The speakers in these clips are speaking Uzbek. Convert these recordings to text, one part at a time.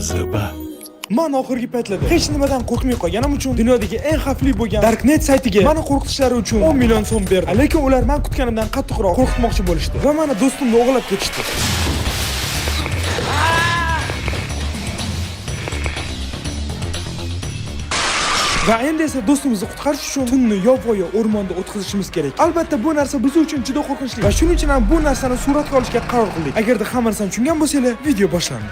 Jaziba. Men oxirgi paytlarda hech nimadan qo'rqmay qolganim uchun dunyodagi eng xavfli bo'lgan Darknet saytiga meni qo'rqitishlari uchun 10 million so'm berdi. Lekin ular men kutganimdan qattiqroq qo'rqitmoqchi bo'lishdi va meni do'stimni o'g'irlab ketishdi. Va endi esa do'stimizni qutqarish uchun tunni yovvoyi o'rmonda o'tkazishimiz kerak. Albatta bu narsa biz uchun juda qo'rqinchli va shuning uchun ham bu narsani suratga olishga qaror qildik. Agarda hamma narsani tushungan bo'lsanglar, video boshlandi.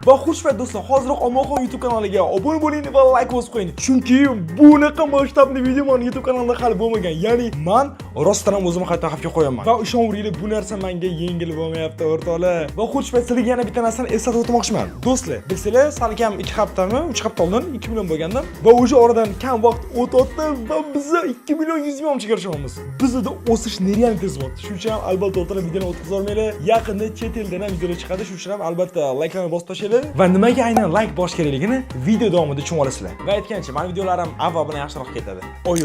Va xushvaqt do'stlar, hoziroq Omonxon YouTube kanaliga obuna bo'ling va like bosib qo'ying. Chunki bunaqa masshtabli video men YouTube kanalida hali bo'lmagan. Ya'ni men rostdan ham o'zimni qayta xavfga qo'yaman. Va ishonavering, bu narsa menga yengil bo'lmayapti, o'rtoqlar. Va xushvaqt sizlarga yana bitta narsani eslatib o'tmoqchiman. Do'stlar, bilsanglar, salkam 2 haftami, 3 hafta oldin 2 million bo'lganda va o'sha oradan kam vaqt o'tdi va biz 2 million 100 mingga erishamiz. Bizda o'sish nereal tez bo'ldi. Shuning uchun ham albatta o'rtoqlar videoni o'tkazib olmanglar. Yaqinda chet eldan ham videolar chiqadi. Shuning uchun ham albatta like-ni bosib tashlang. Va nimaga aynan like bosish kerakligini video davomida tushunib olasizlar. Va aytgancha, men videolarim avval bilan yaxshiroq ketadi. Oy.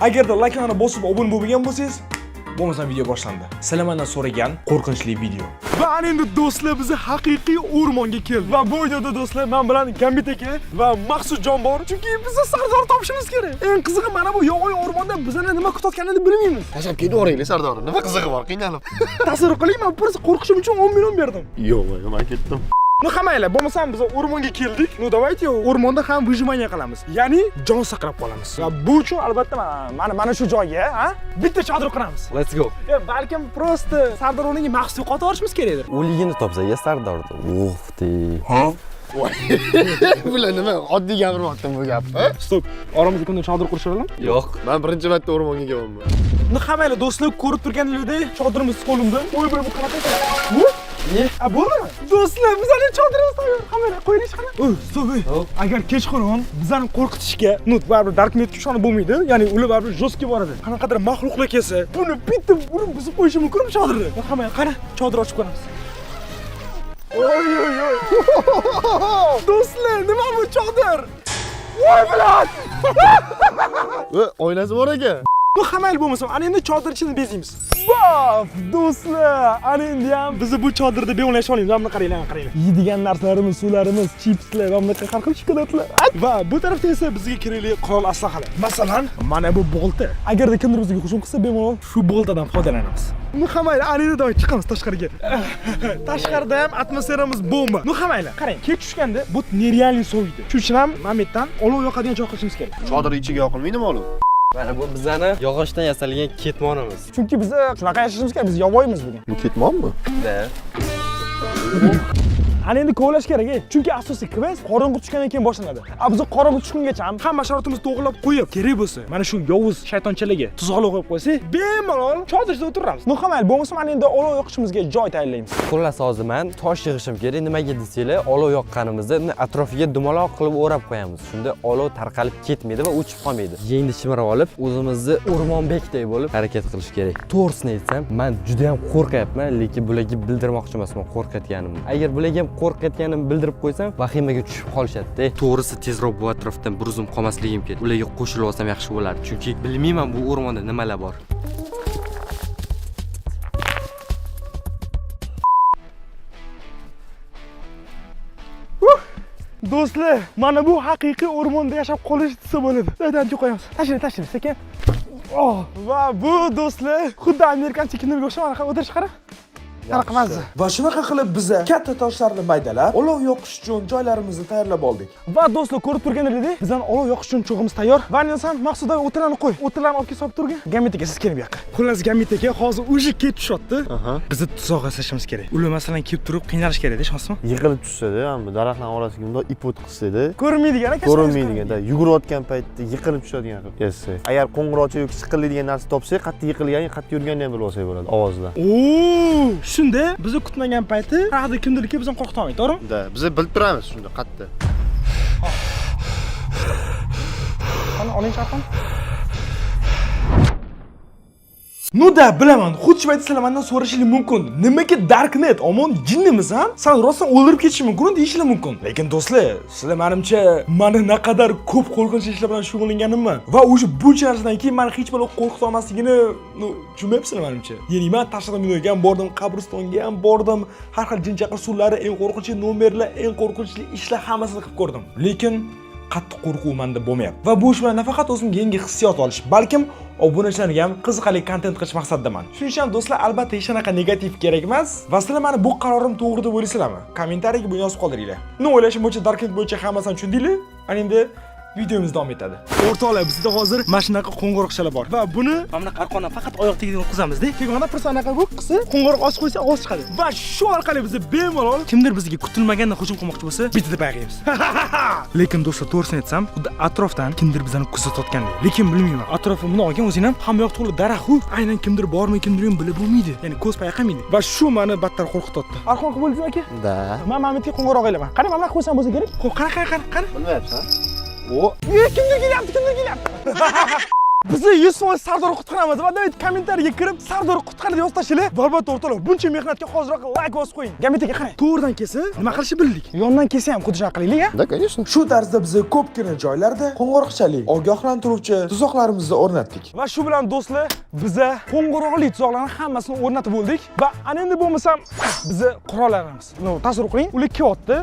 Agarda like-ni bosib obuna bo'lmagan bo'lsangiz, bo'lmasa video boshlandi. Sizlar mendan so'ragan qo'rqinchli video. Va ana endi do'stlar, biz haqiqiy o'rmonga keldik. Va bu videoda do'stlar, men bilan Gambit aka va Maqsudjon bor. Chunki biz Sardor topishimiz kerak. Eng qizig'i mana bu yovvoyi o'rmonda bizani nima kutayotganini bilmaymiz. Tashab ketaveringlar Sardor. Nima qizig'i bor, qiynalib. Tasavvur qiling, men bir qo'rqishim uchun 10 million berdim. Yo'q, men ketdim. Ну qamaylar, bo'lmasam biz o'rmonga keldik. Ну давайте o'rmonda ham выживание qilamiz. Ya'ni jon saqlab qolamiz. Va bu uchun albatta mana shu joyga, bitta chodir quramiz. Let's go. Balkim просто Sardor o'rniga maxsus yo'qotib olishimiz kerakdir. O'ligini topsa, ya Sardorni. Ufti. Ha? Bular nima? Oddiy gapiryaptim bu gapni. Stop. Oramizda kundan chodir qurishadimi? Yo'q. Men birinchi marta o'rmonga kelyapman. Ну qamaylar do'stlar, ko'rib turganingizdek, chodirimiz qo'limda. Voy bu qanaqa? Ne? A bo'ldimi? Do'stlar, bizning chodirimiz tayyor. Kamera qo'yilish qana? Stop. Agar kechqurun bizani qo'rqitishga, baribir Darknetga ishonib bo'lmaydi. Ya'ni ular baribir jostki boradi. Qanaqadir maxluqlar kelsa, buni bitta urib buzib qo'yishi mumkin chodirni. Kamera, qara, chodir ochib ko'ramiz. Oy. Do'stlar, nima bu chodir? Voy bilan! Oynasi bor ekan. Bu hamayl bo'lmasa, ana endi chodir ichini bezaymiz. Baf, do'stlar, ana endi ham biz bu chodirda beo'ylasha olamiz. Mana qaranglar. Yeydigan narsalarimiz, suvlarimiz, chipslar, mana har xil shokoladlar. Va bu tarafda esa bizga kerakli qurol aslahalar. Masalan, mana bu bolta. Agarda kimdir bizga hujum qilsa, bemalol shu boltadan foydalanamiz. Nu hamayl, ana endi doy chiqamiz tashqariga. Tashqarida ham atmosferamiz bomba. Nu hamayl, qarang, kech tushganda bu nerealniy soviydi. Shuning uchun ham Mametdan olov yoqadigan joy qilishimiz kerak. Chodir ichiga yoqilmaydimi olov? Mana bu bizani yog'ochdan yasalgan ketmonimiz. Chunki biz shunaqa yashashimiz kerak, biz yovvoyimiz bugun. Bu ketmonmi? Da. Ana endi kovlash kerak, chunki asosiy quest qorong'i tushgandan keyin boshlanadi. Biz qorong'i tushgungacha hamma sharoitimizni to'g'rilab qo'yib, kerak bo'lsa, mana shu yovuz shaytonchalarga tuzoqlar qo'yib qo'ysak, bemalol chodirda o'tiramiz. No hamayl, bo'lmasa mana endi olov yoqishimizga joy tayyorlaymiz. Xullas hozir men tosh yig'ishim kerak. Nimaga desanglar, olov yoqqanimizda atrofiga dumaloq qilib o'rab qo'yamiz. Shunda olov tarqalib ketmaydi va o'chib qolmaydi. Endi chimirib olib, o'zimizni o'rmonbekdek bo'lib harakat qilish kerak. To'g'risini aytsam, men juda ham qo'rqyapman, lekin bularga bildirmoqchi emasman qo'rqayotganimni. Agar bularga qo'rqayotganimni bildirib qo'ysam, vahimaga tushib qolishadi. To'g'risi tezroq bu atrofdan bir zum qolmasligim kerak. Ularga qo'shilib olsam yaxshi bo'lardi, chunki bilmayman bu o'rmonda nimalar bor. Do'stlar, mana bu haqiqiy o'rmonda yashab qolish desa bo'ladi. Aytanchi qo'yamiz. Tashlang, sekin. Va bu do'stlar, xuddi amerikancha kinoga o'xshab o'tirish qara. Tarqamazdi. Va shunaqa qilib biz katta toshlarni maydalab, olov yoqish uchun joylarimizni tayyorlab oldik. Va do'stlar, ko'rib turganingizdek, bizning olov yoqish uchun cho'g'imiz tayyor. Va endi Maqsudga o'tirani qo'y. O'tirlarni olib kelib turgin. Gambit aka, siz kelib bu yoqqa. Xullas, Gambit aka hozir o'sha ketib tushyapti. Bizni tuzoq yasashimiz kerak. Ular masalan kelib turib qiynalish kerak-da, ishonasizmi? Yiqilib tushsa-da, hamma daraxtlar orasiga bunday ip o't qilsa-da, ko'rinmaydigan aka. ko'rinmaydigan-da, yugurayotgan paytda yiqilib tushadigan qilib yasasa. Agar qo'ng'iroqcha yoki siqiladigan narsa topsak, qattiq yiqilgan, qattiq yurganini ham bilib olsak bo'ladi ovozdan. Shunda bizni kutmagan payti haqida kimdir kelib bizni qo'rqita olmaydi, to'g'rimi? Da, biz bilib turamiz shunda qattiq. Qani oling chaqon. Nu da bilaman, xuddi payt sizlar mendan so'rashingiz mumkin. Nimaga Darknet? Omon jinnimisan? Sen rostdan o'ldirib ketishi mumkin, deyishingiz mumkin. Lekin do'stlar, sizlar menimcha meni naqadar ko'p qo'rqinchli ishlar bilan shug'ullanganimni va o'sha buncha narsadan keyin meni hech balo qo'rqita olmasligini, tushunmayapsizlar menimcha. Ya'ni men tashqi dunyoga ham bordim, qabristonga ham bordim, har xil jinchaqir suvlari, eng qo'rqinchli nomerlar, eng qo'rqinchli ishlar hammasini qilib ko'rdim. Lekin qattiq qo'rquv menda bo'lmayapti. Va bu ish bilan nafaqat o'zimga yangi hissiyot olish, balkim obunachilarga ham qiziqarli kontent qilish maqsadidaman. Shuning uchun ham do'stlar, albatta hech qanaqa negativ kerak emas. Va sizlar meni bu qarorim to'g'ri deb o'ylaysizlarmi? Kommentariyaga buni yozib qoldiringlar. O'ylashim bo'yicha Darknet bo'yicha hammasini tushundinglar? Ana endi videomiz davom etadi. O'rtoqlar, bizda hozir mana shunaqa qo'ng'iroqchalar bor. Va buni mana qarqondan faqat oyoq tegadigan qizamiz-da. Teganda bir sanaqa bu qilsa, qo'ng'iroq ochib qo'ysa ovoz chiqadi. Va shu orqali biz bemalol kimdir bizga kutilmaganda hujum qilmoqchi bo'lsa, bitta payqaymiz. Lekin do'stlar, to'g'risini aytsam, xuddi atrofdan kimdir bizani kuzatayotgandek. Lekin bilmayman. Atrofimni olgan o'zing ham hamma yoq to'la daraxt-ku. Aynan kimdir bormi, kimdir yo'q bilib bo'lmaydi. Ya'ni ko'z payqamaydi. Va shu meni battar qo'rqityapti. Arqon qilib bo'ldingmi aka? Da. Men Mamatga qo'ng'iroq aylaman. Qani mana qo'ysam bo'lsa kerak? Xo'p, qani. Bilmayapsan? Kimdir kelyapti. Bizni 100% Sardor qutqaramiz. Va David kommentariyaga kirib Sardor qutqardi deb yozib tashlang. Albatta o'rtoqlar, buncha mehnatga hoziroq like bosib qo'ying. Gametaga qarang. To'g'ridan kelsa, nima qilishni bildik. Yondan kelsa ham xuddi shunaqa qilaylik-a? Da, конечно. Shu tarzda biz ko'pgina joylarda qo'ng'iroqchali, ogohlantiruvchi tuzoqlarimizni o'rnatdik. Va shu bilan do'stlar, biz qo'ng'iroqli tuzoqlarni hammasini o'rnatib bo'ldik va ana endi bo'lmasam biz qurollarimiz. Tasavvur qiling, ular kelyapti.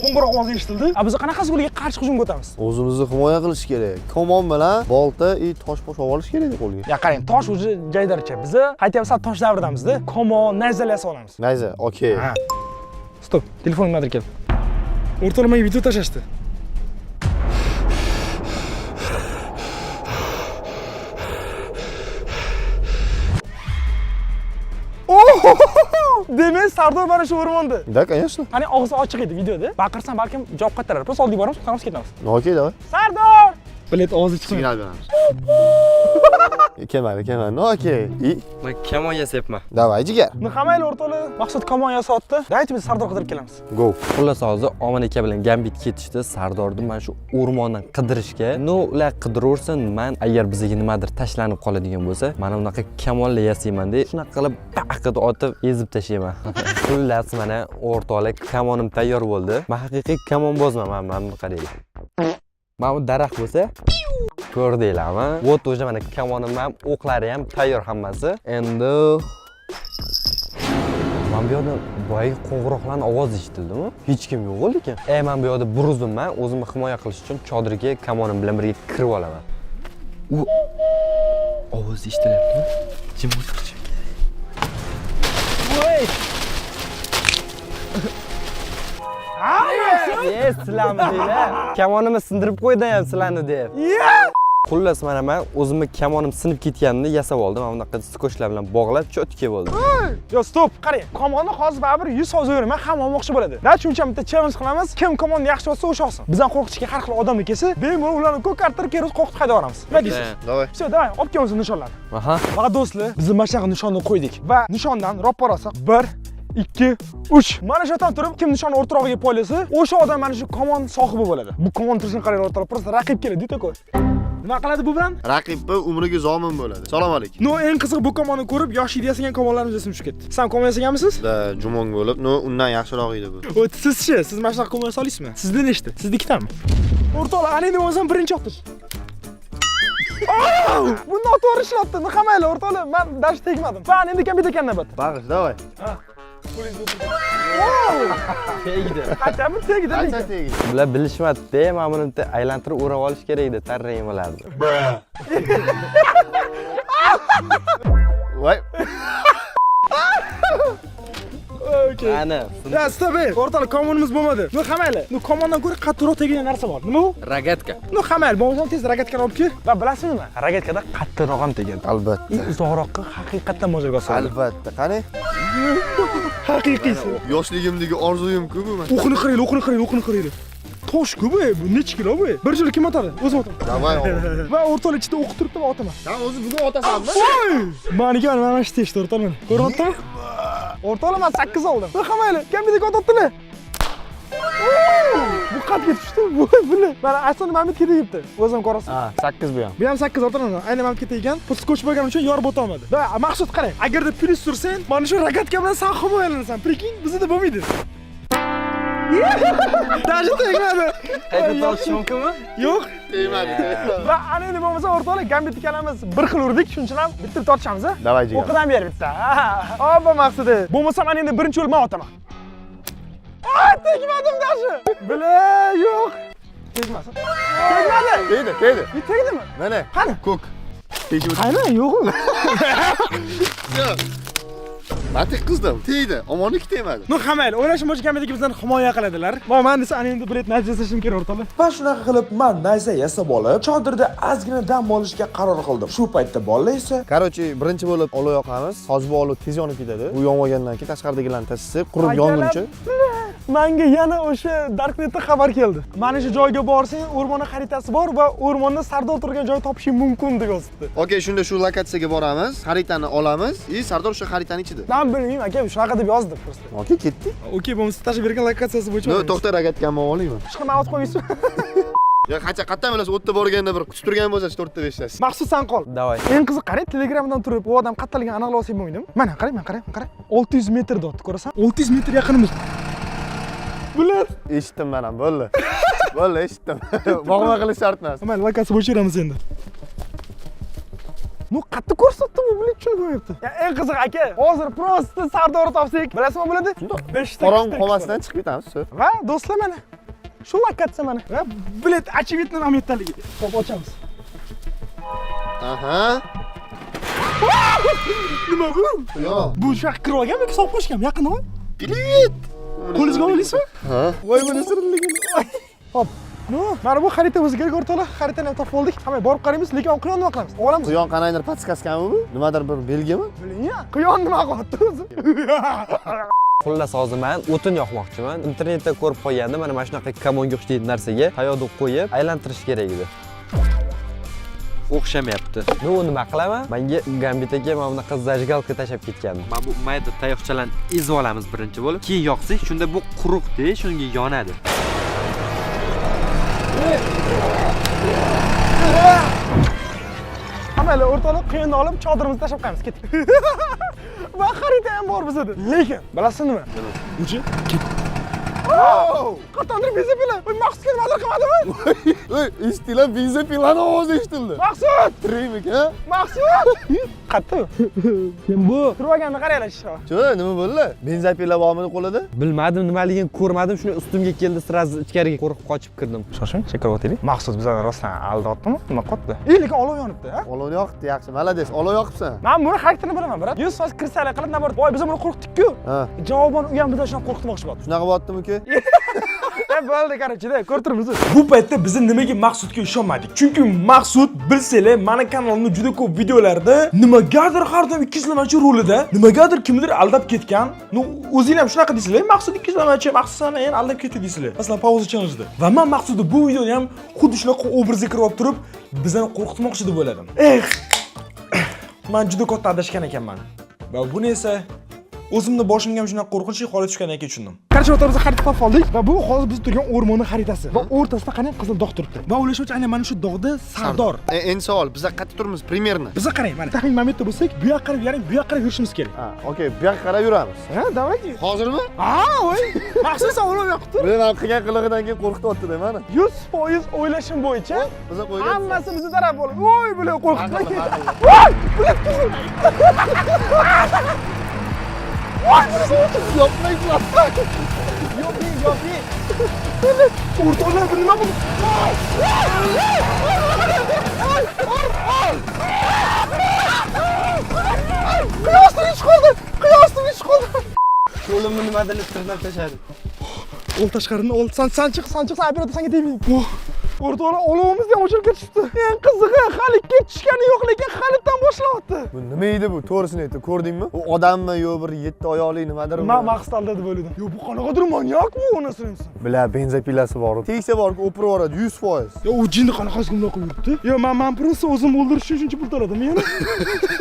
Qo'ng'iroq ovozi eshitildi. Biz qanaqasi ularga qarshi hujumga o'tamiz? O'zimizni himoya qilish kerak. Komon bilan bolta, tosh olish kerak qo'lga. Ya qarang, tosh o'zi joydarcha. Biz aytyapmiz, tosh davridamizda. Komon, nayzalar solamiz. Nayza, okey. Ha. Stop, telefonim nimadir keldi. O'rtoqlar, menga video tashashdi. Demak, Sardor mana shu o'rmonda. Da, конечно. Qani og'zi ochiq edi videoda. Baqirsam balkim javob qaytarar. Просто oldiga boramiz, qutqaramiz, ketamiz. Okey, davay. Sardor! Bilet og'zi chiqdi. Signal beramiz. Kelmadi. Okey. Men kamon yasayapman. Davay, jigar. Niqamayli o'rtoqlar. Maqsad kamon yasayapti. Dayt biz Sardor qidirib kelamiz. Go. Xullas hozir Oman aka bilan Gambit ketishdi. Sardorni mana shu o'rmondan qidirishga. Ular qidirursin, men agar bizga nimadir tashlanib qoladigan bo'lsa, mana bunaqa kamonla yasayman deb shunaqa qilib baqqa otib ezib tashlayman. Xullas mana o'rtoqlar, kamonim tayyor bo'ldi. Men haqiqiy kamonbozman, mana buni qaranglar. Mana bu daraxt bo'lsa, ko'rdinglarmi? Вот уже mana kamonim ham, o'qlari ham tayyor hammasi. Endi men bu yerda boyagi qo'ng'iroqlarning ovozi eshitildimi? Hech kim yo'q lekin. Men bu yerda buruzimman, o'zimni himoya qilish uchun chodirga kamonim bilan birga kirib olaman. U ovoz eshitilyapti. Jim o'tirishim kerak. Voy! Yes, sizlarmi deylar. Kamonimni sindirib qo'ydim sizlarni deb. Xullas mana men o'zimni kamonim sinib ketganini yasab oldim. Mana bunaqa skochlar bilan bog'lab cho'tka bo'ldi. Yo, stop, qarang. Kamonni hozir baribir 100% o'raman, hamma olmoqchi bo'ladi. Shuncha bitta challenge qilamiz. Kim kamonni yaxshi olsa o'sha olsin. Bizdan qo'rqitishga har xil odamni kelsa, bemalol ularni ko'kartirib kerak qo'rqitib qayda yuboramiz. Nima deysiz? Davay. Все, давай, olib kelamiz nishonlarni. Aha. Faqat do'stlar, biz mana shunaqa nishonni qo'ydik va nishondan ro'par olsak 1 2 3. Mana shu yerdan turib, kim nishonni o'rtog'iga poylasa, o'sha odam mana shu kamon sohibi bo'ladi. Bu kamon turishini qarang o'rtoqlar, просто raqib keladi, deydi-ku. Nima qiladi bu bilan? Raqibni umriga zomin bo'ladi. Salom alaykum. Eng qiziq bu kamonni ko'rib, yoshida yasagan kamonlarimiz esimga tushib ketdi. Siz ham kamon yasaganmisiz? Da, jumong bo'lib, undan yaxshiroq edi bu. Siz-chi, siz mana shunaqa kamon yasa olasizmi? Sizda nechta? Siznikitami? O'rtoqlar, ana endi bo'lsam birinchi o'qitish. Bu noto'g'ri ishlatdi. Niqamayli o'rtoqlar, men dash tegmadim. Fan endi kam ekan navbat. Bag'ish, davay. Tegdi. Qachami tegdi? Qancha tegdi? Bular bilishmadi-da, men buni bitta aylantirib o'rab olish kerak edi, tarraymalarni. Voy. Okay. Ana. Ya, stop. O'rtoqlar, kamonimiz bo'lmadi. Qamayli. Kamondan ko'ra qattiqroq tegadigan narsa bor. Nima bu? Ragatka. Qamayli, bo'lmasa tez ragatkani olib kel. Va bilasizmi nima? Ragatkada qattiqroq ham tegadi. Albatta. Uzoqroqqa haqiqatan mo'ljalga olsa. Albatta. Qani? Haqiqiysi. Yoshligimdagi orzuyim-ku bu. O'qini qaraylik. Tosh-ku bu. Bu necha kilo bu? Bir jil kim otadi? O'zim otaman. Davay. Va o'rtoqlar ichida o'qib turibdi va otaman. Sen o'zi bugun otasanmi? Maniga mana shu teshdi o'rtoqlar. Ko'ryaptimi? O'rtoqlar, men 8 oldim. Qamayli, kamidagi otibdilar. Bu qatga tushdi. Buni. Mana asli Mamit ketibdi. O'zim ko'rasan. Ha, 8 bu ham. Bu ham 8 o'rtalardan. Aynan Mamit ketgan. Pul ko'chib bo'lgani uchun yorib o'tolmadi. Va maqsud qarang. Agarda plyus sursang, mana shu rogatka bilan sen himoyalanasan. Prekin, bizda bo'lmaydi. Даже tegmadi. Qayta olish mumkinmi? Yo'q. Tegmadi. Va ana endi bo'lmasa o'rtoqlar gambit ikkalamiz bir xil urdik, shuning uchun ham bitta tortishamiz, a? Davay jigar. O'qidan ber bitta. Obbo maqsadi. Bo'lmasa men endi birinchi yo'l men otaman. Tegmadim dashi. Bila, yo'q. Tegmasin. Tegmadi. Tegdi. Tegdimi? Mana. Qani? Ko'k. Tegdi. Qani? Yo'q. Batik qizdim. Tegdi. Omonlik tegmadi. No hamayli, o'ylashim bo'yicha kamidagi bizdan himoya qiladilar. Men esa ana endi bilet najs yasashim kerak o'rtoqlar. Va shunaqa qilib men nayza yasab olib, chodirda ozgina dam olishga qaror qildim. Shu paytda bolalar esa Короче, birinchi bo'lib olov yoqamiz. Hozir bu olov tez yonib ketadi. Bu yonib olgandan keyin tashqaridagilarni tashlasak, qurib yonguncha. Menga yana o'sha Darknetda xabar keldi. Mana shu joyga borsang, o'rmon xaritasi bor va o'rmonda Sardor turgan joy topishing mumkin deb yozibdi. Okey, shunda shu lokatsiyaga boramiz, xaritani olamiz, Sardor o'sha xaritani ichida. Men bilmayman, aka, shunaqa deb yozdi просто. Okey, ketdik. Okey, bo'lmasa tashib bergan lokatsiyasi bo'yicha. No, to'xta, rogatkamni olaymi? Shunaqa ma'lumot qo'yingizmi? Ya qancha qatdan bilasiz, o'tda borganda bir kutib turgan bo'lsa, 4ta 5tasi. Maqsud san qol. Davay. Eng qiziq qarang, Telegramdan turib, u odam qattaligini aniqlab olsak bo'lmaydimi? Mana qarang, men qarang. 600 metr deyapti, ko'rasan? 600 metr yaqinimiz. Bular Eshitdim men ham, bo'ldi. Bo'ldi, eshitdim. Bog'ma qilish shart emas. mana lokatsiya bo'yicha yuramiz endi. Nu qattiq ko'rsatdi bu, bilet tushunib bo'lmayapti. Ya eng qiziq aka, hozir prosta Sardorni topsak, bilasizmi bo'ladi? 5 ta. Qorong qolmasdan chiqib ketamiz. Va do'stlar mana shu lokatsiya mana. Va bilet очевидно ham yetarligi. Hop, ochamiz. Aha. Nima bu? Yo'q. Bu shu yoqqa kirib olganmi yoki solib qo'yishganmi? Yaqinmi? Bilet. Qo'lingizga olasizmi? Ha. Voy buni sirligini. Hop. No, mana bu xarita o'ziga o'rtoqlar, xaritani ham topib oldik. Hamma borib qaraymiz, lekin quyonni nima qilamiz? Olamiz. Quyon qanaydir podskaskami bu? Nimadir bir belgimi? Biling-ya, quyon nima qilyapti o'zi? Xullas hozir men o'tin yoqmoqchiman. Internetda ko'rib qo'yganda mana shunaqa kamonga o'xshaydi narsaga qayoqda qo'yib aylantirish kerak edi. O'xshamayapti. No, nima qilaman? Menga Gambit aka mana bunaqa zajgalka tashab ketgandi. Mana bu mayda tayoqchalarni ezib olamiz birinchi bo'lib, keyin yoqsak, shunda bu quruqda, shunga yonadi. Hamma o'rtoqlar quyonni olib chodirimizni tashab qo'yamiz, ketdik. Va xarita ham bor bizda. Lekin, bilasizmi nima? Uchi? Qatandiri benzinpilar. Voy, Maqsudga nimadir qilmadimi? Ey, eshitdinglar, benzinpilani ovozi eshitildi. Maqsud! Tirikmi, ha? Maqsud! Qatdi. Kim bu? Turib olganini qaranglar shu. Cho, nima bo'ldi? Benzinpillar bormi qo'lida? Bilmadim, nimaligini ko'rmadim, shuni ustimga keldi, sraz ichkariga qo'rqib qochib kirdim. Shoshing, chekib o'taylik. Maqsud bizani rostdan aldayaptimi? Nima qotdi? Lekin olov yonibdi, ha? Olov yoqibdi, yaxshi, malades. Olov yoqibsan. Men buni xarakterini bilaman, brat. 100% kirsalik qilib nima bor? Voy, biz buni qo'rqitdik-ku. Ha. Javoban u ham bizdan shuni qo'rqitmoqchi bo'ldi. Shunaqa bo'ldimi-ku? Bo'ldi, qarachida, ko'rib turibmiz. bu paytda biz nimaga Maqsudga ishonmadik? Chunki Maqsud bilsanglar, meni kanalimda juda ko'p videolarda nimagadir har doim ikkizlamachi rolida nimagadir kimdir aldab ketgan. No, o'zinglar ham shunaqa deysizlar, Maqsud ikkizlamachi, Maqsud sana yana aldab ketdi deysizlar. Masalan, pauza challenge-da. Va men Maqsudni bu videoni ham xuddi shunaqa obrazga kirib olib turib, bizani qo'rqitmoqchi deb o'yladim. Men juda katta adashgan ekanman. Va buni esa o'zimni boshimga ham shunaqa qo'rqinchli holat tushgandan keyin tushundim. Qarshi o'rtamizda xarita topib oldik va bu hozir biz turgan o'rmonning xaritasi. Va o'rtasida qanday qizil dog' turibdi. Va o'ylashimcha aynan mana shu dog'da Sardor. Endi savol, biz qayerda turibmiz primерно? Biza qarang, mana taxmin momentda bo'lsak, bu yoqqa qarab yaring, bu yoqqa qarab yurishimiz kerak. Ha, okey, bu yoqqa qarab yuramiz. Ha, davayki. Hozirmi? Ha, voy. Maqsud savol yoqdi. Men qilgan qilig'idan keyin qo'rqityapti-da mana. 100% o'ylashim bo'yicha Biza qo'ygan. hammasi bizga taraf bo'ldi. Voy, bular qo'rqitdi. Voy, bular kuzim. Voy, yopmaysan. Yo'q. O'rtoqlar, bu nima bu? Qiyosdan ish qoldi. Qo'limni nimadir tirnab tashladi. Ol tashqarini ol. San chiq, operator senga tegmaydi. O'rtoqlar, olovimizni ham o'chirib ketishdi. Eng qizig'i, hali tushgani yo'q, lekin halitdan boshlayapti. Bu nima edi bu? To'g'risini ayt, ko'rdingmi? U odammi yo bir 7 oyoqli nimadir? Men maqsadda deb o'yladim. Yo, bu qanaqadir manyak bu, onasi nimasi? Bila benzopilasi bor. Tegsa borku o'pirib yuboradi 100%. Yo, u jinni qanaqasi bunday qilib yuribdi? Yo, men просто o'zim o'ldirish uchun pul to'ladim, yana.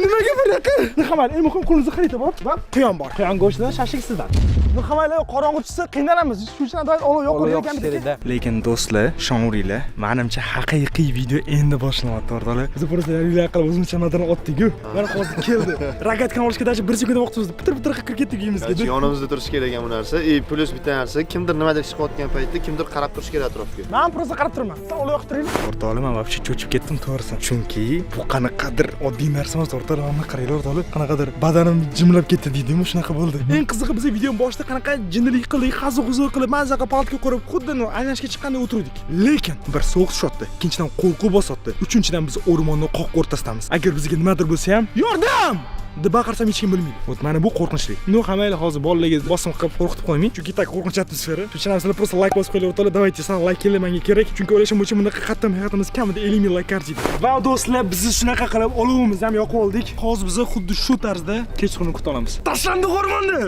Nimaga bunaqa? Nihamali, eng muhim qo'limizda xarita bor. Va quyon bor. Quyon go'shtidan shashiksizdan. Nihamali, qorong'i tushsa qiynalamiz. Shu uchun adolat olov yoqib ekan. Lekin do'stlar, shonuriylar, menimcha haqiqiy video endi boshlanyapti, o'rtoqlar. Biz просто real qilib o'zimizcha nazardan otdik-ku. Mana hozir keldi. Ragatkani olishga даже 1 sekund vaqt o'tdi. Bitir qilib ketdik uyimizga. Yonimizda turish kerak ekan bu narsa. Plus bitta narsa, kimdir nimadir chiqayotgan paytda kimdir qarab turish kerak atrofga. Men просто qarab turaman. Sen olov yoqib turing. O'rtoqlar, men вообще cho'chib ketdim to'g'risi. Chunki bu qanaqadir oddiy narsa emas, o'rtoqlar. Mana qaranglar, o'rtoqlar. Qanaqadir badanim jimlab ketdi deydimi, shunaqa bo'ldi. Eng qizig'i biz video boshida qanaqa jinnilik qildik, hazu-huzu qilib, mazza qilib paltga qo'rib, xuddi aynashga chiqqanday o'tirdik. Lekin bir sovuq shotdi, ikkinchidan qo'rquv bosotdi, uchinchidan biz o'rmonning qoq o'rtasidamiz. Agar bizga nimadir bo'lsa ham, yordam deb baqirsam hech kim bilmaydi. Вот mana bu qo'rqinchli. No, hammaylar hozir bolalarga bosim qilib qo'rqitib qo'ymang, chunki tak qo'rqinch atmosfera. Shuning uchun sizlar просто like bosib qo'yinglar, o'rtoqlar. Давайте, san like keling menga kerak, chunki o'ylashim bo'yicha bunaqa qattam hayotimiz kamida 50 ming like arziydi. Va do'stlar, biz shunaqa qilib olovimizni ham yoqib oldik. Hozir biz xuddi shu tarzda kechqurun kuta olamiz. Tashlandi o'rmonni.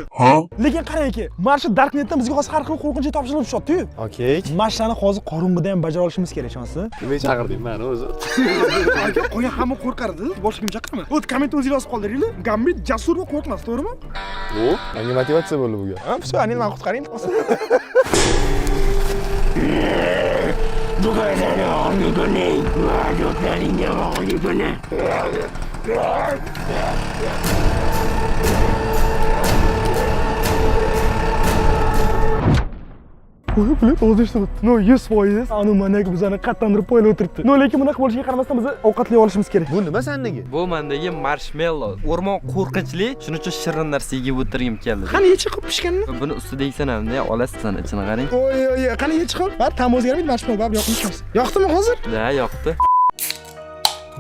Lekin qarang-ki, mana shu Darknetdan bizga hozir har xil qo'rqinchli topshiriq tushyapti-yu. Okay. Mana shuni hozir qorong'ida ham bajara olishimiz kerak, ishonasiz? Nima chaqirding meni o'zi? Aka, qo'ya hamma qo'rqardi. Boshqa kim chaqirma. O't komment o'zingiz yozib qoldiringlar. Gambit jasur va qo'rqmas, to'g'rimi? O, menga motivatsiya bo'ldi bu gap. Ha, все, ani men qutqaring. Qo'yib bilet o'zishdi. No, 100%. Anu mana bizani qattandirib qo'yib o'tiribdi. No, lekin bunaqa bo'lishiga qaramasdan biz ovqatli olishimiz kerak. Bu nima sendagi? Bu mendagi marshmallow. O'rmon qo'rqinchli, shuning uchun shirin narsa yeb o'tirgim keldi. Qani yechi qilib pishganmi? Buni ustida yeysan ham, olasiz sana ichini qarang. Oy, qani yechi qilib? Bar tam o'zgarmaydi, marshmallow bab yoqmishmiz. Yoqdimi hozir? Da, yoqdi.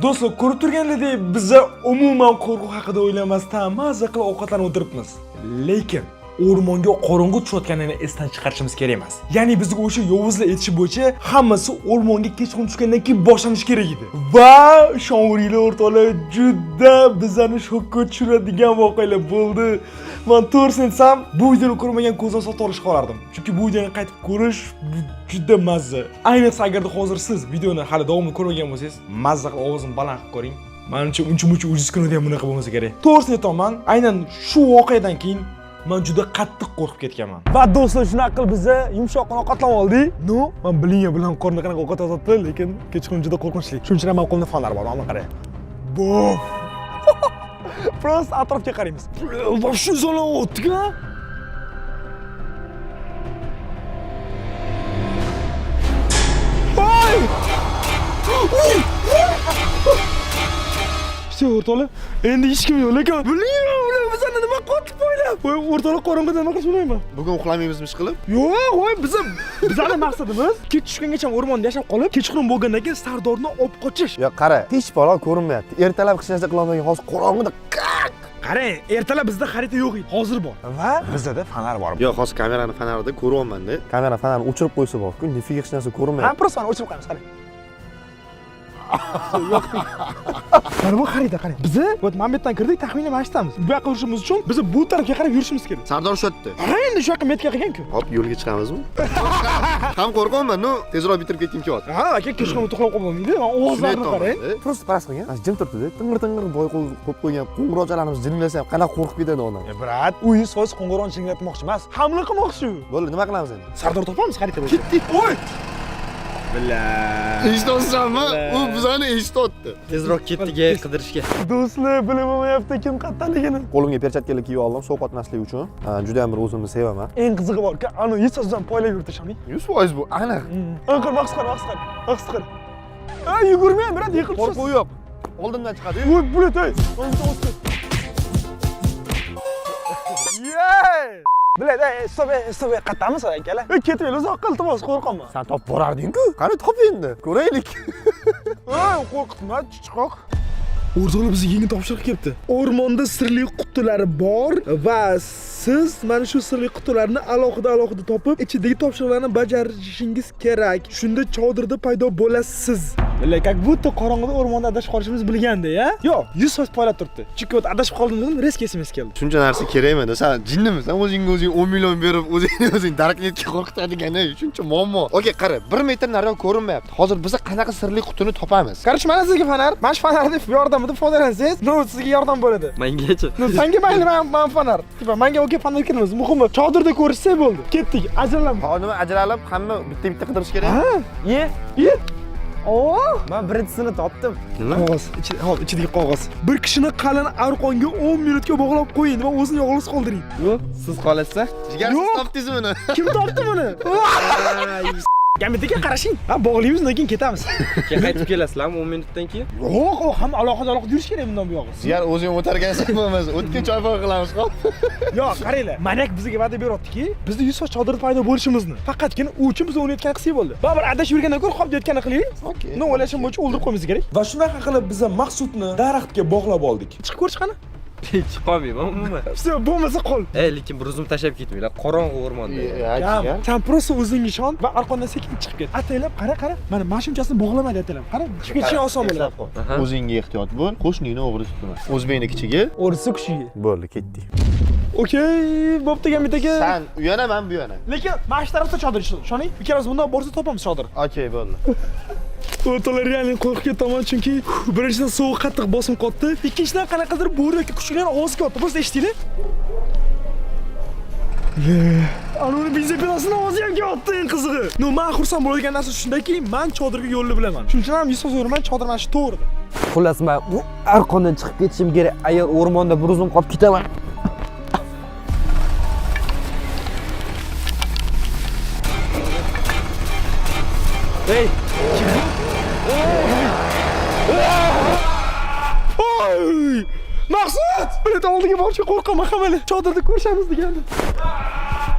Do'stlar, ko'rib turganlaridek, biz umuman qo'rquv haqida o'ylamasdan mazza qilib ovqatlanib o'tiribmiz. Lekin o'rmonga qorong'u tushayotganini esdan chiqarishimiz kerak emas. Ya'ni bizga o'sha yovuzlar aytishi bo'yicha hammasi o'rmonga kechqurun tushgandan keyin boshlanishi kerak edi. Va shonuriylar o'rtoqlar, juda bizani shokka tushiradigan voqealar bo'ldi. Men to'g'risini aytsam, bu videoni ko'rmagan ko'zdan sotib olishga qolardim. Chunki bu videoni qaytib ko'rish juda mazza. Ayniqsa agarda hozir siz videoni hali davomini ko'rmagan bo'lsangiz, mazza qilib ovozini baland qilib ko'ring. Menimcha uncha-muncha ujiz kunida ham bunaqa bo'lmasa kerak. To'g'risini aytaman, aynan shu voqeadan keyin men juda qattiq qo'rqib ketganman. Va do'stlar, shunaqa qilib biz yumshoqqina ovqatlanib oldik. No, men bilingan bilan qorni qanaqa ovqat yozibdi, lekin kechqurun juda qo'rqinchli. Shuning uchun ham qo'limda fonlar bor, mana qarang. Bof. Просто atrofga qaraymiz. Va shu zona o'tga. Voy! Все, o'rtoqlar, endi hech kim yo'q, lekin bilmayman, bizani nima qotib qo'ylab. Voy, o'rtoqlar, qorong'ida nima qilish bilmayman. Bugun uxlamaymizmi ish qilib? Yo'q, voy, bizani maqsadimiz kech tushgangacha o'rmonda yashab qolib, kechqurun bo'lgandan keyin Sardorni olib qochish. Yo, qara, hech balo ko'rinmayapti. Ertalab hech narsa qila olmagan, hozir qorong'ida qaq. Qarang, ertalab bizda xarita yo'q edi, hozir bor. Va bizda fonar bor. Yo'q, hozir kamerani fonarida ko'ryapman-da. Kamera fonarini o'chirib qo'ysa bor-ku, nifiga hech narsa ko'rinmayapti. Ha, просто o'chirib qo'yamiz, qarang. Mana bu xarita, qarang. Biz mana bu yerdan kirdik, taxminan mana shudamiz. Bu yoqqa yurishimiz uchun biz bu tarafga qarab yurishimiz kerak. Sardor shu yerda. Qarang, endi shu yoqqa metka qilgan-ku. Hop, yo'lga chiqamizmi? Ham qo'rqaman, no, tezroq bitirib ketgim kelyapti. Ha, aka, kechqurun uxlab qolmaydi. Ovozlarni qarang. Просто paras qilgan. Jim turibdi-da. Tingir boy qo'yib qo'ygan qo'ng'iroqchalarimiz jinglasa ham qanaqa qo'rqib ketadi onam. Brat, u 100% qo'ng'iroqni jinglatmoqchi emas, hamla qilmoqchi. Bo'ldi, nima qilamiz endi? Sardor topamiz xarita bo'yicha. Ketdik. Voy! Eshitolsanmi? U bizani eshitdi. Tezroq ketdik qidirishga. Do'stlar, bilmayapti kim qattanligini. Qo'limga perchatkalar kiyib oldim, sovqotmaslik uchun. Juda ham bir o'zimni sevaman. Eng qizig'i bor, ani yesazdan poylab yurdi shuni. 100% bu, aniq. Anqir maqs qil. Yugurmay, brat, yiqilib Qo'rquv yo'q. Oldimdan chiqadi. Voy, bulet, ey. Yey! Biladi, stop, qattamiz akalar. Ketmaylik, uzoq qil, iltimos, qo'rqaman. Sen topib borarding-ku. Qani top endi. Ko'raylik. Qo'rqitma, chichiqoq. O'rtoqlar, bizga yangi topshiriq kelibdi. O'rmonda sirli qutilari bor va siz mana shu sirli qutilarni alohida topib, ichidagi topshiriqlarni bajarishingiz kerak. Shunda chodirda paydo bo'lasiz. Like, как будто qorong'ida o'rmonda adashib qolishimiz bilganda, ya? Yo'q, 100% poylab turibdi. Chunki adashib qoldim, risk esimga keldi. Shuncha narsa kerakmi? Sen jinnimisan? O'zingga o'zing 10 million berib, o'zing darknetga qo'rqitadigan shuncha muammo. Okey, qara, 1 metr nariroq ko'rinmayapti. Hozir biz qanaqa sirli qutini topamiz? Qarshi, mana sizga fanar. Mana shu fanarning yordamida foydalansangiz, sizga yordam bo'ladi. Mengachi. Senga mayli, men fanar. Tipa, menga okey fanar kerakmas. Muhimi, chodirda ko'rishsak bo'ldi. Ketdik, ajralamiz. Hozir nima ajralib, hamma bitta qidirish kerak? Ha? Ye. Men birinchisini topdim. Nima? Qog'oz, ichidagi qog'oz. Bir kishini qalin arqonga 10 minutga bog'lab qo'ying va o'zini yolg'iz qoldiring. Yo'q, siz qolasiz. Jigar, siz topdingizmi buni? Kim topdi buni? Gamitaga qarashing. Ha, bog'laymiz, lekin ketamiz. Keyin qaytib kelasizlarmi 10 minutdan keyin? Yo'q, hamma alohida yurish kerak bundan bu yog'i. Jigar, o'zing o'targansan bo'lmas. O'tgan choy foy qilamiz, xo'p? Yo'q, qaranglar. Manak bizga va'da beryaptiki, bizda 100% chodirda paydo bo'lishimizni. Faqatgina u uchun biz o'ynayotgan qilsak bo'ldi. Baribir adashib yurgandan ko'ra qolib yotganini qilaylik. Okey. No, o'ylashim bo'yicha o'ldirib qo'yimiz kerak. Va shunaqa qilib biz Maqsudni daraxtga bog'lab oldik. Chiqib ko'rish qani? Chiqib qolmayman umuman. Все, bo'lmasa qol. Lekin bir o'zim tashab ketmanglar. Qorong'i o'rmonda. Kam. Sen prosta o'zingga ishon va arqondan sekin chiqib ket. Ataylab, qara. Mana mashimchasini bog'lama ataylab. Qara, chiqib ketishing oson bo'ladi. O'zingga ehtiyot bo'l, qo'shningni o'g'ri tutma. O'zbeknikichiga O'risi kushiga. bo'ldi, ketdik. Okey, bo'pti gamitaga. Sen u yana, men bu yana. Lekin mana shu tarafda chodir ishoning. Ikkalamiz bundan borsa topamiz chodir. Okey, bo'ldi. O'rtalar realni qo'rqib ketaman chunki birinchidan sovuq qattiq bosim qotdi. Ikkinchidan qanaqadir bo'ri yoki kuchlilar ovoz kelyapti. Bo'lsa eshitinglar. Anuni benzepilasining ovozi ham kelyapti, eng qizig'i. No, men xursand bo'ladigan narsa shundaki, men chodirga yo'lni bilaman. Shuning uchun ham 100% o'raman, chodir mana shu to'g'rida. Xullas, men bu arqondan chiqib ketishim kerak. Agar o'rmonda bir o'zim qolib ketaman. Hey, Oy! Maqsud! Bilet oldiga borishga qo'rqaman hamma. Chodirda ko'rishamiz degandi.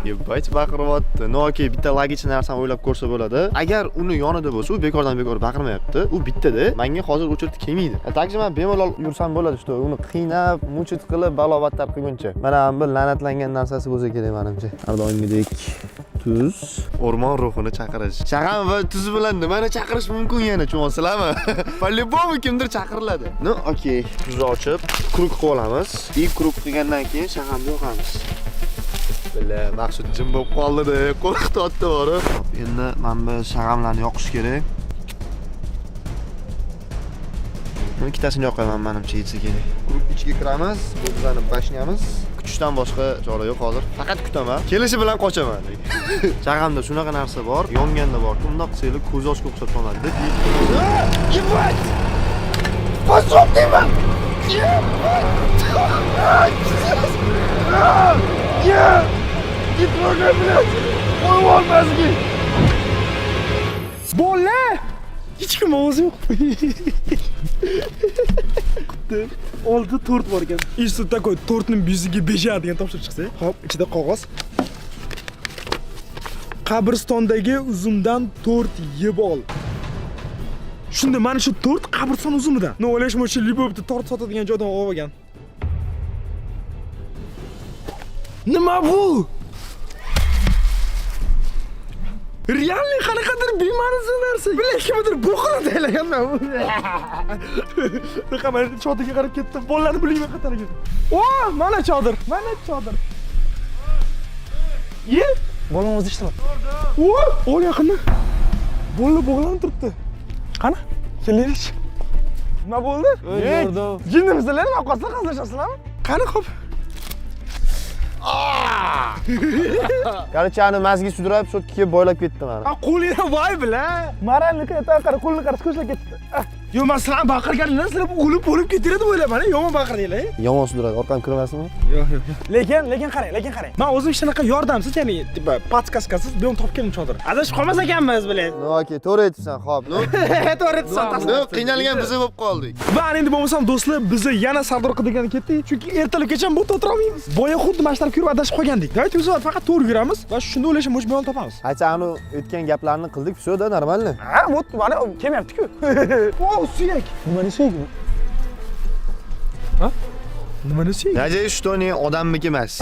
Yebach baqiryapti. No, okey, bitta logichli narsani o'ylab ko'rsa bo'ladi. Agar uni yonida bo'lsa, u bekordan bekor baqirmayapti. U bittada. Menga hozir o'chirib kelmaydi. Takji men bemalol yursam bo'ladi, что uni qiynab, muchit qilib balobatlar qilguncha. Mana bu la'natlangan narsasi bo'lsa kerak menimcha. Har doimgidek tuz, o'rmon ruhini chaqirish. Shag'am va tuz bilan nimani chaqirish mumkin yana, tushunasizlarmi? По-любому kimdir chaqiriladi. No, okey, tuzni ochib, kruk qilib olamiz. И kruk qilgandan keyin shag'amni yoqamiz. Billa, Maqsud jim bo'lib qoldi-da, qo'rqityapti bori. Endi men bu shag'amlarni yoqish kerak. Ikkitasini yoqaman menimcha yetsa kerak. Kruk ichiga kiramiz, bu bizani bashniyamiz. Kutishdan boshqa chora yo'q hozir. Faqat kutaman. Kelishi bilan qochaman. Shag'amda shunaqa narsa bor, yonganda bor. Bundoq qilsanglar ko'z ochga o'xshab qoladi. Yebat! Bosib deyman. Gitmoga bilan qo'yib olmasgi. Bola! Hech kim ovozi yo'q. Oldi tort bor ekan. Ishda takoy tortning yuziga beja degan topshiriq chiqsa. Hop, ichida qog'oz. Qabristondagi uzumdan tort yeb ol. Shunda mana shu tort qabriston uzumidan. No, o'ylashim uchun Libobda tort sotadigan joydan olib olgan. Nima bu? Realni qanaqadir bema'ni narsa. Bilash kimdir bo'qini taylaganman. Raqamlar chodirga qarab ketdi. Bolalarni bilmayman qatariga. Oh, mana chodir. Mana chodir. Ye? Bolam o'zi ishlab. Oh, yaqinda. Bola bog'lanib turibdi. Qani? Keling. Nima bo'ldi? Ko'rdim. Jinnimizlar nima qilsizlar, qazlashasizlarmi? Qani qop. Короче, ani mazgi sudrab, shotga boylab ketdi mana. Qo'lingni voy bila. Maralniki qara, qo'lini qara, ko'zlab ketdi. Yo, men sizlar baqirganinglar, sizlar o'lib ketiradi o'ylayman. Yomon baqirdinglar. Yomon sudradi, orqam kirmasmi? Yo'q. Lekin qarang. Men o'zim shunaqa yordamsiz, ya'ni tipa podskaskasiz bu ham topganim chodir. Adashib qolmas ekanmiz, bilan. No, okey, to'g'ri aytibsan, xo'p. No, to'g'ri aytibsan. no, qiynalgan biz bo'lib qoldik. Va endi bo'lmasam do'stlar, biz yana savdo qiladigan ketdik. Chunki ertalabgacha bu o'tira olmaymiz. Boya xuddi mashtarib yurib adashib qolgandik. Davayt o'zi faqat to'g'ri yuramiz va shunda o'ylashim bo'yicha yo'l topamiz. Aytsa, anu o'tgan gaplarni qildik, всё-da, normalni. Ha, вот, mana kelmayapti-ku. O, suyak. Nima suyak bu? Ha? Nima desiz? Надеюсь, что не odamniki emas.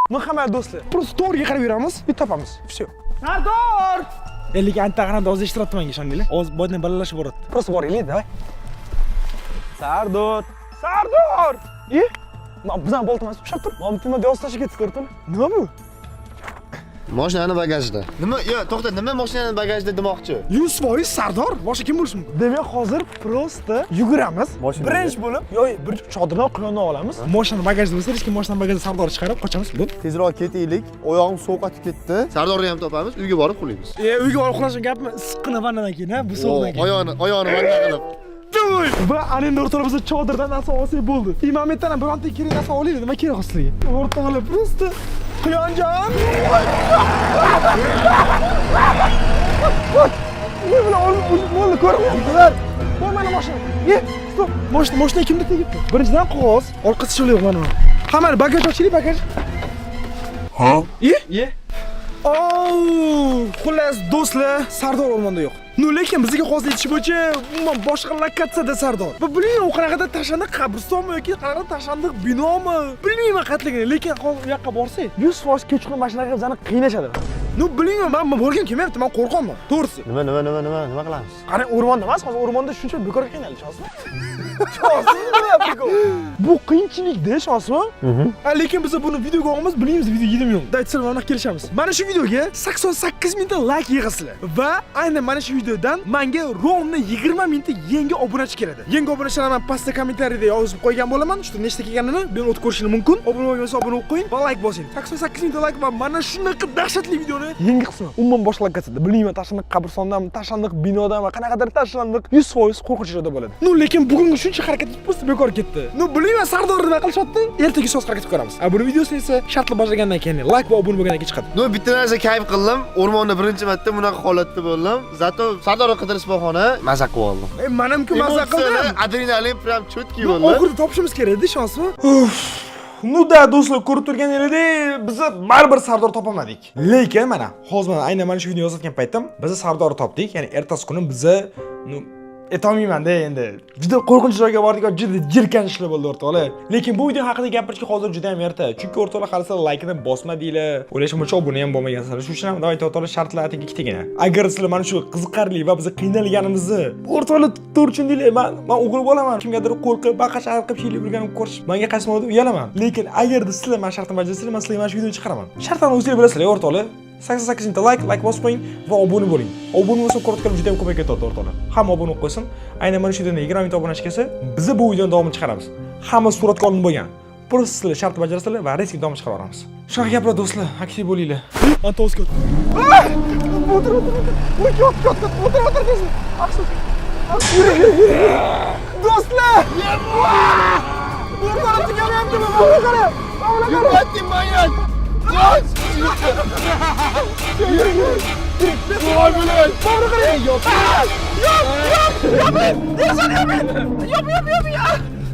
Marhamat do'stlar. Просто to'g'riga qarab yuramiz, bir topamiz. Всё. Sardor! Lekin anta qaranda oz eshtiryapti menga, ishonginglar. Oz boydan balalashib boryapti. Просто boraylik, давай. Sardor! Sardor! Bizdan boltimiz ushlab tur. Boltimni yoz tashib ketdi, ko'rdingmi? Nima bu? Mashinani bagajda. Nima? Yo, to'xta, nima mashinani bagajda demoqchi? 100% Sardor, boshqa kim bo'lishi mumkin? Demak, hozir prosta yuguramiz. Birinchi bo'lib, bir chodirdan quyonni olamiz. Mashina bagajda bo'lsa, hech kim mashina bagajida Sardor chiqarib qochamiz. Tezroq ketaylik. Oyog'im sovqatib ketdi. Sardorni ham topamiz, uyga borib qullaymiz. Uyga borib qulashgan gapmi? Issiqqina vannadan keyin, bu sovuqdan keyin. Oyog'ini vanna qilib. Va anenda o'rtalig'imizda chodirdan narsa olsak bo'ldi. Imomiyatdan ham bironta kerak narsa olaylik, nima kerak sizlarga? O'rtoqlar, prosta Quyonjon! Nima bilan bo'ldi, ko'ryapsizlar? Mana mashina. Stop. Mashina kimda tegibdi? Birinchidan qog'oz, orqasi shunday yo'q mana. Hamma bagaj ochiling, bagaj. Ha? Xullas do'stlar, Sardor o'rmonda yo'q. Lekin bizga hozir aytish bo'yicha umuman boshqa lokatsiyada Sardor. Va bilmayman u qanaqada tashandiq qabristonmi yoki qanaqada tashandiq binomi? Bilmayman qatligini, lekin hozir u yoqqa borsak, 100% kechqurun mashinaga bizani qiynashadi. Bilmayman, men borgim kelmayapti, men qo'rqaman. To'g'risi. Nima qilamiz? Qani o'rmonda emas, hozir o'rmonda shuncha bekor qiynalish hozir. Bu qiyinchilikda shosmi? Lekin biz buni videoga olamiz, bilmaymiz video yedimi yo'q. Daytsin, mana kelishamiz. Mana shu videoga 88 mingta like yig'asizlar. Va aynan mana shu videodan menga ровно 20 mingta yangi obunachi keladi. Yangi obunachilarni men pastda kommentariyada yozib qo'ygan bo'laman. Shu nechta kelganini men o'tib ko'rishingiz mumkin. Obuna bo'lmasa obuna bo'lib qo'ying va like bosing. 88 mingta like va mana shunaqa dahshatli videoni yangi qismi. Umuman boshqa lokatsiyada. Bilmayman, tashandiq qabristondan, tashandiq binodan va qanaqadir tashandiq 100% qo'rqinch joyda bo'ladi. Lekin bugungi shuncha harakat просто bekor ketdi. Bilmayman, Sardor nima qilishyapti? Ertaga so'z harakat ko'ramiz. Buni videosini esa shartli boshlagandan keyin like va obuna bo'lgandan keyin chiqadi. Bitta narsa kayf qildim. O'rmonda birinchi marta bunaqa holatda bo'ldim. Zato Sardorni qidirish bahona maza qilib oldim. Men ham maza qildim. Adrenalin prям chotki bo'ldi. Oxirida topishimiz kerak edi, ishonsizmi? Da do'stlar, ko'rib turganingizdek, biz baribir Sardor topamadik. Lekin mana, hozir aynan mana shu videoni yozayotgan paytim, biz Sardorni topdik. Ya'ni ertasi kuni biza aytolmayman-da endi. Juda qo'rqinch joyga bordik va juda jirkanishlar bo'ldi o'rtoqlar. Lekin bu video haqida gapirishga hozir juda ham erta. Chunki o'rtoqlar qarasa like-ni bosmadinglar. O'ylashimcha obuna ham bo'lmagansizlar. Shuning uchun ham davay o'rtoqlar shartlar atiga ikkitagina. Agar sizlar mana shu qiziqarli va biz qiynalganimizni o'rtoqlar to'rchindinglar, men o'g'il bo'laman. Kimgadir qo'l qilib, baqash qilib shiylik yurganimni ko'rish menga qaysimadi uyalaman. Lekin agarda sizlar mana shartni bajarsanglar, men sizlarga mana shu videoni chiqaraman. Shartlarni o'zinglar bilasizlar, o'rtoqlar. 88 mingta like bosib qo'ying va obuna bo'ling. Obuna bo'lsa ko'rib juda ham ko'payib ketadi o'rtoqlar. Hamma obuna bo'lib qo'ysin. Aynan mana shu videoda 20 mingta obunachi kelsa, biz bu videoni davomini chiqaramiz. Hamma suratga olinib bo'lgan. Просто sizlar shart bajarasizlar va reysga davom chiqarib olamiz. Shunaqa gaplar do'stlar, aktiv bo'linglar. Antos ket. O'tir. Do'stlar! Bu qarab turganim-ku, mana qara. Yurtdim men.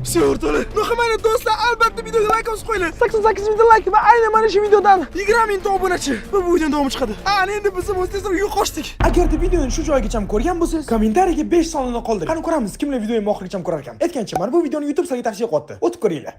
Все, o'rtoqlar. Marhamat do'stlar, albatta videoga like bosib qo'yinglar. 88 mingta like va aynan mana shu videodan 20 mingta obunachi va bu videoning davomi chiqadi. Endi biz o'zimizda uyga qochdik. Agarda videoni shu joygacha ko'rgan bo'lsangiz, kommentariyaga 5 sonini qoldiring. Qani ko'ramiz, kimlar videoni oxirigacha ko'rar ekan. Aytgancha, mana bu videoni YouTube saytiga tavsiya qilyapti. O'tib ko'ringlar.